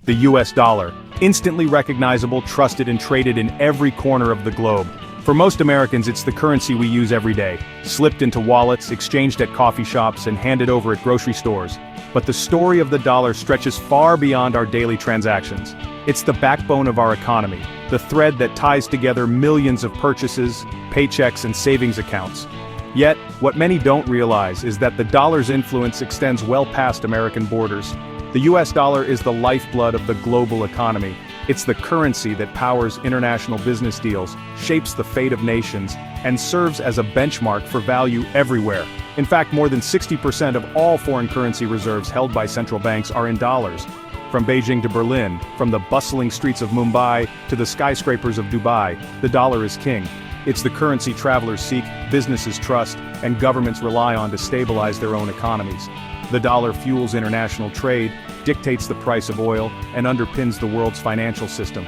The US dollar, instantly recognizable, trusted and traded in every corner of the globe. For most Americans, it's the currency we use every day, slipped into wallets, exchanged at coffee shops, and handed over at grocery stores. But the story of the dollar stretches far beyond our daily transactions. It's the backbone of our economy, the thread that ties together millions of purchases, paychecks, and savings accounts. Yet, what many don't realize is that the dollar's influence extends well past American borders. The US dollar is the lifeblood of the global economy. It's the currency that powers international business deals, shapes the fate of nations, and serves as a benchmark for value everywhere. In fact, more than 60% of all foreign currency reserves held by central banks are in dollars. From Beijing to Berlin, from the bustling streets of Mumbai to the skyscrapers of Dubai, the dollar is king. It's the currency travelers seek, businesses trust, and governments rely on to stabilize their own economies. The dollar fuels international trade, dictates the price of oil, and underpins the world's financial system.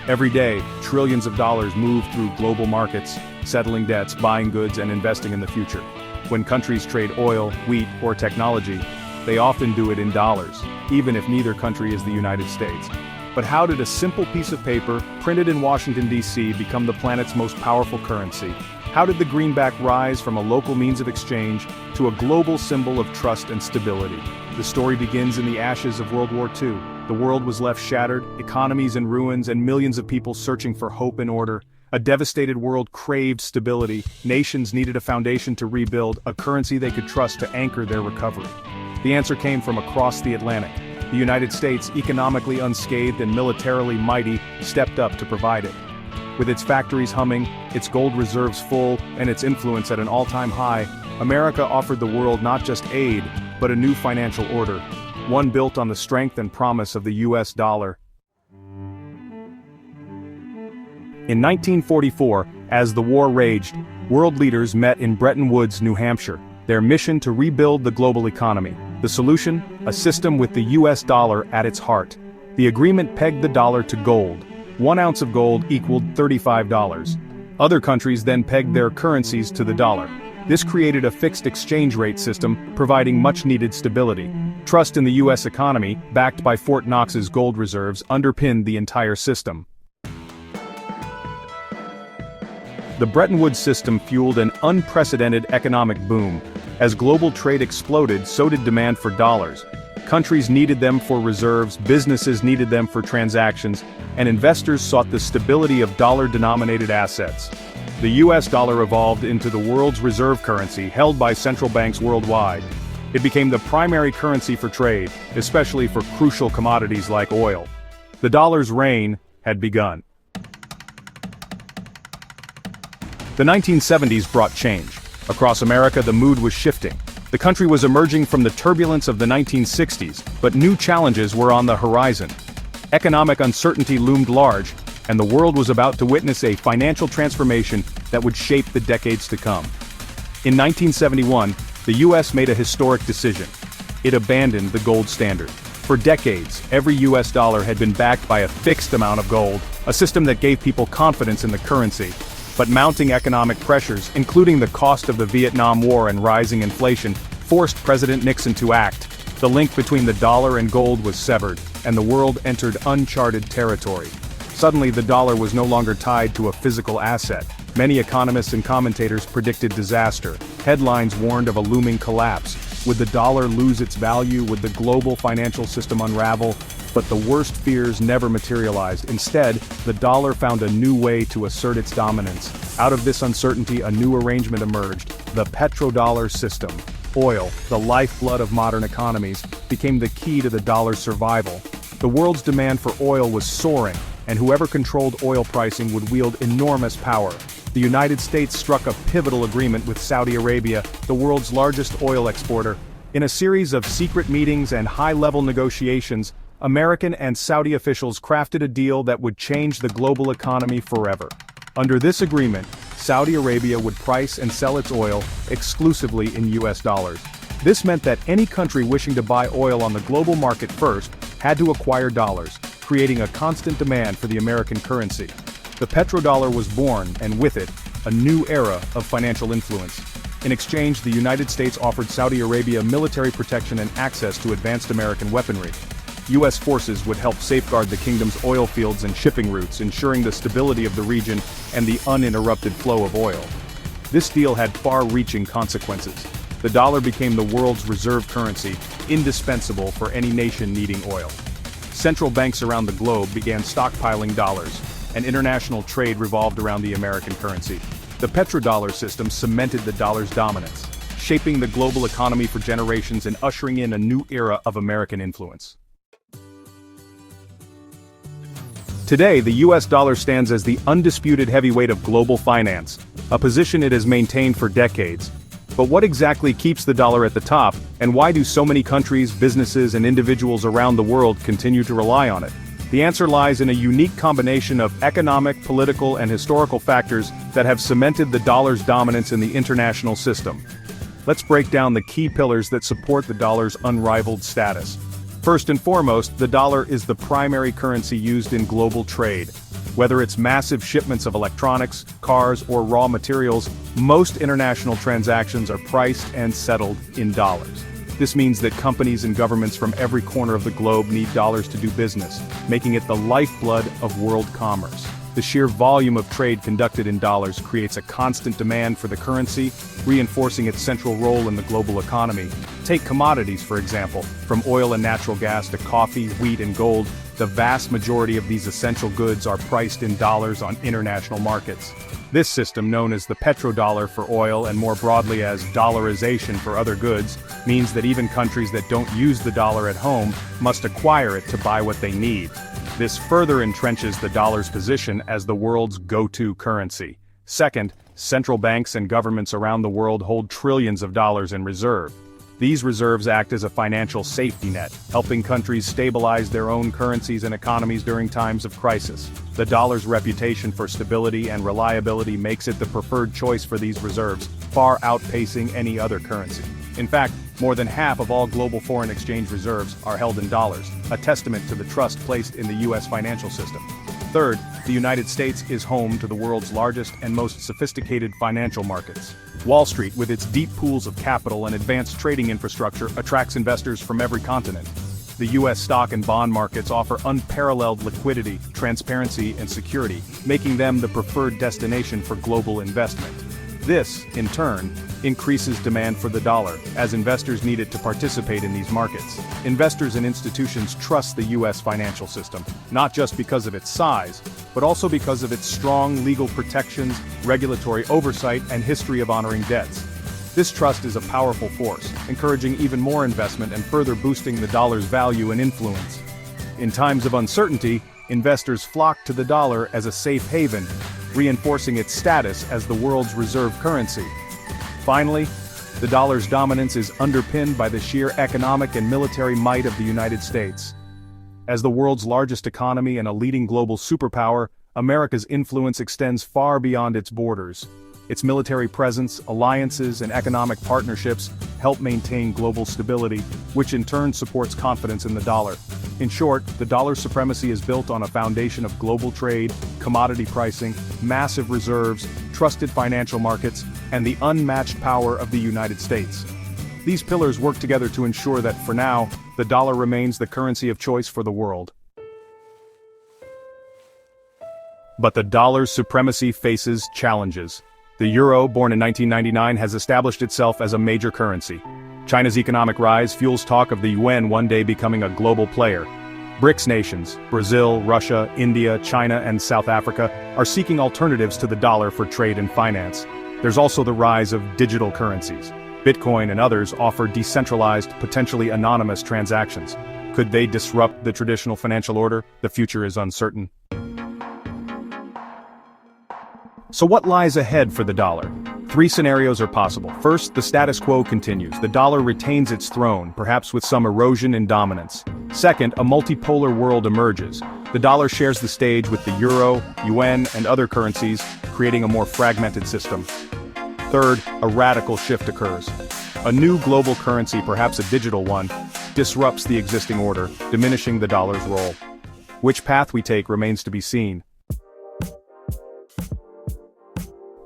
Every day, trillions of dollars move through global markets, settling debts, buying goods, and investing in the future. When countries trade oil, wheat, or technology, they often do it in dollars, even if neither country is the United States. But how did a simple piece of paper, printed in Washington, D.C., become the planet's most powerful currency? How did the greenback rise from a local means of exchange to a global symbol of trust and stability? The story begins in the ashes of World War II. The world was left shattered, economies in ruins, and millions of people searching for hope and order. A devastated world craved stability. Nations needed a foundation to rebuild, a currency they could trust to anchor their recovery. The answer came from across the Atlantic. The United States, economically unscathed and militarily mighty, stepped up to provide it. With its factories humming, its gold reserves full, and its influence at an all-time high, America offered the world not just aid, but a new financial order, one built on the strength and promise of the US dollar. In 1944, as the war raged, world leaders met in Bretton Woods, New Hampshire, their mission to rebuild the global economy. The solution? A system with the US dollar at its heart. The agreement pegged the dollar to gold. 1 ounce of gold equaled $35. Other countries then pegged their currencies to the dollar. This created a fixed exchange rate system, providing much-needed stability. Trust in the U.S. economy, backed by Fort Knox's gold reserves, underpinned the entire system. The Bretton Woods system fueled an unprecedented economic boom. As global trade exploded, so did demand for dollars. Countries needed them for reserves, businesses needed them for transactions, and investors sought the stability of dollar-denominated assets. The US dollar evolved into the world's reserve currency, held by central banks worldwide. It became the primary currency for trade, especially for crucial commodities like oil. The dollar's reign had begun. The 1970s brought change. Across America, the mood was shifting. The country was emerging from the turbulence of the 1960s, but new challenges were on the horizon. Economic uncertainty loomed large, and the world was about to witness a financial transformation that would shape the decades to come. In 1971, the U.S. made a historic decision. It abandoned the gold standard. For decades, every U.S. dollar had been backed by a fixed amount of gold, a system that gave people confidence in the currency. But mounting economic pressures, including the cost of the Vietnam War and rising inflation, forced President Nixon to act. The link between the dollar and gold was severed, and the world entered uncharted territory. Suddenly, the dollar was no longer tied to a physical asset. Many economists and commentators predicted disaster. Headlines warned of a looming collapse. Would the dollar lose its value? Would the global financial system unravel? But the worst fears never materialized. Instead, the dollar found a new way to assert its dominance. Out of this uncertainty, a new arrangement emerged: the Petrodollar System. Oil, the lifeblood of modern economies, became the key to the dollar's survival. The world's demand for oil was soaring, and whoever controlled oil pricing would wield enormous power. The United States struck a pivotal agreement with Saudi Arabia, the world's largest oil exporter. In a series of secret meetings and high-level negotiations, American and Saudi officials crafted a deal that would change the global economy forever. Under this agreement, Saudi Arabia would price and sell its oil exclusively in US dollars. This meant that any country wishing to buy oil on the global market first had to acquire dollars, creating a constant demand for the American currency. The petrodollar was born, and with it, a new era of financial influence. In exchange, the United States offered Saudi Arabia military protection and access to advanced American weaponry. U.S. forces would help safeguard the kingdom's oil fields and shipping routes, ensuring the stability of the region and the uninterrupted flow of oil. This deal had far-reaching consequences. The dollar became the world's reserve currency, indispensable for any nation needing oil. Central banks around the globe began stockpiling dollars, and international trade revolved around the American currency. The Petrodollar System cemented the dollar's dominance, shaping the global economy for generations and ushering in a new era of American influence. Today, the U.S. dollar stands as the undisputed heavyweight of global finance, a position it has maintained for decades. But what exactly keeps the dollar at the top, and why do so many countries, businesses, and individuals around the world continue to rely on it? The answer lies in a unique combination of economic, political, and historical factors that have cemented the dollar's dominance in the international system. Let's break down the key pillars that support the dollar's unrivaled status. First and foremost, the dollar is the primary currency used in global trade. Whether it's massive shipments of electronics, cars, or raw materials, most international transactions are priced and settled in dollars. This means that companies and governments from every corner of the globe need dollars to do business, making it the lifeblood of world commerce. The sheer volume of trade conducted in dollars creates a constant demand for the currency, reinforcing its central role in the global economy. Take commodities, for example, from oil and natural gas to coffee, wheat, and gold. The vast majority of these essential goods are priced in dollars on international markets. This system, known as the petrodollar for oil and more broadly as dollarization for other goods, means that even countries that don't use the dollar at home must acquire it to buy what they need. This further entrenches the dollar's position as the world's go-to currency. Second, central banks and governments around the world hold trillions of dollars in reserve. These reserves act as a financial safety net, helping countries stabilize their own currencies and economies during times of crisis. The dollar's reputation for stability and reliability makes it the preferred choice for these reserves, far outpacing any other currency. In fact, more than half of all global foreign exchange reserves are held in dollars, a testament to the trust placed in the U.S. financial system. Third, the United States is home to the world's largest and most sophisticated financial markets. Wall Street, with its deep pools of capital and advanced trading infrastructure, attracts investors from every continent. The U.S. stock and bond markets offer unparalleled liquidity, transparency, and security, making them the preferred destination for global investment. This, in turn, increases demand for the dollar, as investors need it to participate in these markets. Investors and institutions trust the U.S. financial system, not just because of its size, but also because of its strong legal protections, regulatory oversight, and history of honoring debts. This trust is a powerful force, encouraging even more investment and further boosting the dollar's value and influence. In times of uncertainty, investors flock to the dollar as a safe haven, reinforcing its status as the world's reserve currency. Finally, the dollar's dominance is underpinned by the sheer economic and military might of the United States. As the world's largest economy and a leading global superpower, America's influence extends far beyond its borders. Its military presence, alliances, and economic partnerships help maintain global stability, which in turn supports confidence in the dollar. In short, the dollar's supremacy is built on a foundation of global trade, commodity pricing, massive reserves, trusted financial markets, and the unmatched power of the United States. These pillars work together to ensure that, for now, the dollar remains the currency of choice for the world. But the dollar's supremacy faces challenges. The euro, born in 1999, has established itself as a major currency. China's economic rise fuels talk of the yuan one day becoming a global player. BRICS nations, Brazil, Russia, India, China, and South Africa, are seeking alternatives to the dollar for trade and finance. There's also the rise of digital currencies. Bitcoin and others offer decentralized, potentially anonymous transactions. Could they disrupt the traditional financial order? The future is uncertain. So what lies ahead for the dollar? 3 scenarios are possible. First, the status quo continues. The dollar retains its throne, perhaps with some erosion in dominance. Second, a multipolar world emerges. The dollar shares the stage with the euro, yuan, and other currencies, creating a more fragmented system. Third, a radical shift occurs. A new global currency, perhaps a digital one, disrupts the existing order, diminishing the dollar's role. Which path we take remains to be seen.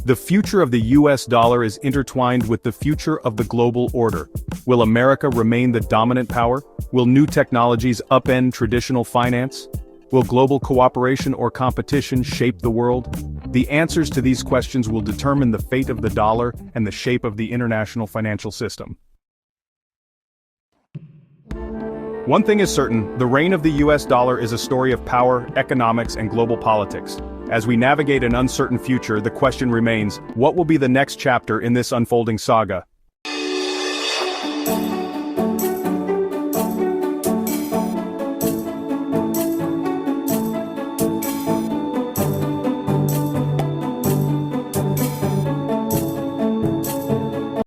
The future of the U.S. dollar is intertwined with the future of the global order. Will America remain the dominant power? Will new technologies upend traditional finance? Will global cooperation or competition shape the world? The answers to these questions will determine the fate of the dollar and the shape of the international financial system. One thing is certain, the reign of the US dollar is a story of power, economics, and global politics. As we navigate an uncertain future, the question remains, what will be the next chapter in this unfolding saga?